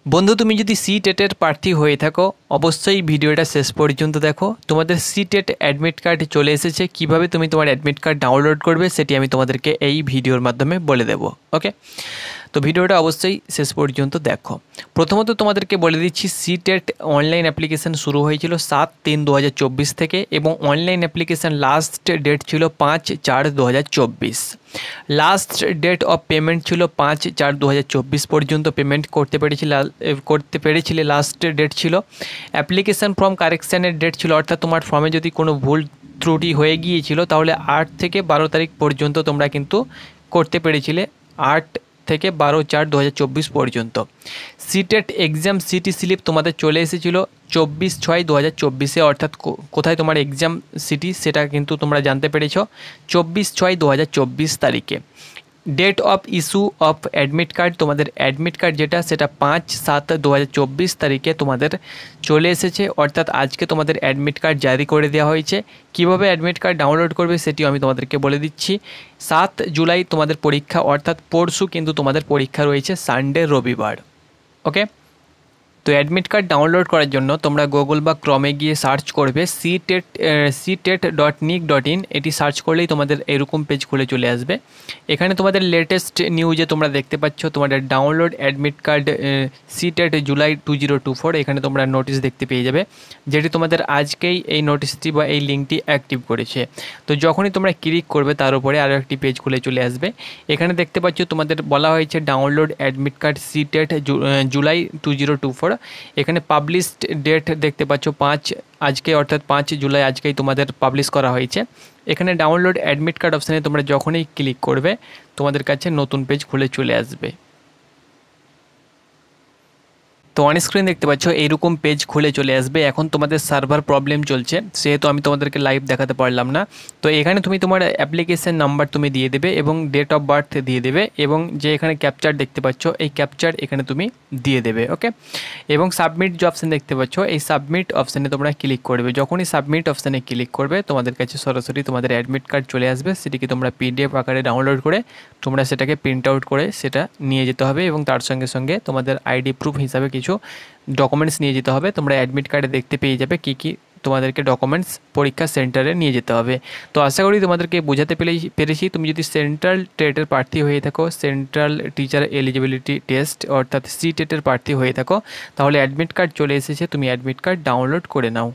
বন্ধু, তুমি যদি সিটেটের প্রার্থী হয়ে থাকো অবশ্যই ভিডিওটা শেষ পর্যন্ত দেখো। তোমাদের সিটেট অ্যাডমিট কার্ড চলে এসেছে, কিভাবে তুমি তোমার অ্যাডমিট কার্ড ডাউনলোড করবে সেটি আমি তোমাদেরকে এই ভিডিওর মাধ্যমে বলে দেবো। ওকে, তো ভিডিওটা অবশ্যই শেষ পর্যন্ত দেখো। প্রথমত তোমাদেরকে বলে দিচ্ছি, সিটেট অনলাইন অ্যাপ্লিকেশান শুরু হয়েছিল 7/3/2024 থেকে এবং অনলাইন অ্যাপ্লিকেশান লাস্ট ডেট ছিল 5/4/2024। লাস্ট ডেট অফ পেমেন্ট ছিল 5/4/2024 পর্যন্ত পেমেন্ট করতে পেরেছিলে। লাস্ট ডেট ছিল অ্যাপ্লিকেশান ফর্ম কারেকশানের ডেট ছিল, অর্থাৎ তোমার ফর্মে যদি কোনো ভুল ত্রুটি হয়ে গিয়েছিল তাহলে 8 থেকে 12 তারিখ পর্যন্ত তোমরা কিন্তু করতে পেরেছিলে, 8 থেকে 12/4/2024 পর্যন্ত। সিটেট এক্সাম সিটি স্লিপ তোমাদের চলে এসেছিলো 24/6/2024-এ, অর্থাৎ কোথায় তোমার এক্সাম সিটি সেটা কিন্তু তোমরা জানতে পেরেছ 24/6/2024 তারিখে। Date of issue of admit card, তোমাদের অ্যাডমিট কার্ড যেটা সেটা 5/7/2024 তারিখে তোমাদের চলে এসেছে, অর্থাৎ আজকে তোমাদের অ্যাডমিট কার্ড জারি করে দেওয়া হয়েছে। কিভাবে অ্যাডমিট কার্ড ডাউনলোড করবে সেটিও আমি তোমাদেরকে বলে দিচ্ছি। 7 জুলাই তোমাদের পরীক্ষা, অর্থাৎ পরশু কিন্তু তোমাদের পরীক্ষা রয়েছে, সানডে রবিবার। ওকে, তো অ্যাডমিট কার্ড ডাউনলোড করার জন্য তোমরা গুগল বা ক্রমে গিয়ে সার্চ করবে CTET.nic.in। এটি সার্চ করলেই তোমাদের এরকম পেজ খুলে চলে আসবে। এখানে তোমাদের লেটেস্ট নিউজে তোমরা দেখতে পাচ্ছ তোমাদের download admit card CTET July 2024, এখানে তোমরা নোটিশ দেখতে পেয়ে যাবে, যেটি তোমাদের আজকেই এই নোটিশটি বা এই লিঙ্কটি অ্যাক্টিভ করেছে। তো যখনই তোমরা ক্লিক করবে তার উপরে আরও একটি পেজ খুলে চলে আসবে। এখানে দেখতে পাচ্ছ তোমাদের বলা হয়েছে download admit card CTET July 2024। এখানে পাবলিশড ডেট দেখতে পাচ্ছ 5 আজকে, অর্থাৎ 5 জুলাই আজকেই তোমাদের পাবলিশ করা হয়েছে। এখানে ডাউনলোড অ্যাডমিট কার্ড অপশানে তোমরা যখনই ক্লিক করবে তোমাদের কাছে নতুন পেজ খুলে চলে আসবে। তো অন স্ক্রিন দেখতে পাচ্ছ এইরকম পেজ খুলে চলে আসবে। এখন তোমাদের সার্ভার প্রবলেম চলছে সেহেতু আমি তোমাদেরকে লাইভ দেখাতে পারলাম না। তো এখানে তুমি তোমার অ্যাপ্লিকেশন নাম্বার তুমি দিয়ে দেবে এবং ডেট অফ বার্থ দিয়ে দেবে এবং যে এখানে ক্যাপচার দেখতে পাচ্ছ এই ক্যাপচার এখানে তুমি দিয়ে দেবে। ওকে, এবং সাবমিট যে অপশান দেখতে পাচ্ছ এই সাবমিট অপশানে তোমরা ক্লিক করবে। যখনই সাবমিট অপশানে ক্লিক করবে তোমাদের কাছে সরাসরি তোমাদের অ্যাডমিট কার্ড চলে আসবে। সেটিকে তোমরা PDF আকারে ডাউনলোড করে তোমরা সেটাকে প্রিন্ট আউট করে সেটা নিয়ে যেতে হবে এবং তার সঙ্গে সঙ্গে তোমাদের ID প্রুফ হিসাবে কিছু ডকুমেন্টস নিয়ে যেতে হবে। তোমরা অ্যাডমিট কার্ডে দেখতে পেয়ে যাবে কী কী তোমাদেরকে ডকুমেন্টস পরীক্ষা সেন্টারে নিয়ে যেতে হবে। তো আশা করি তোমাদেরকে বোঝাতে পেরেছি। তুমি যদি সেন্ট্রাল টেটের প্রার্থী হয়ে থাকো, সেন্ট্রাল টিচার এলিজিবিলিটি টেস্ট অর্থাৎ CTET-এর প্রার্থী হয়ে থাকো, তাহলে অ্যাডমিট কার্ড চলে এসেছে, তুমি অ্যাডমিট কার্ড ডাউনলোড করে নাও।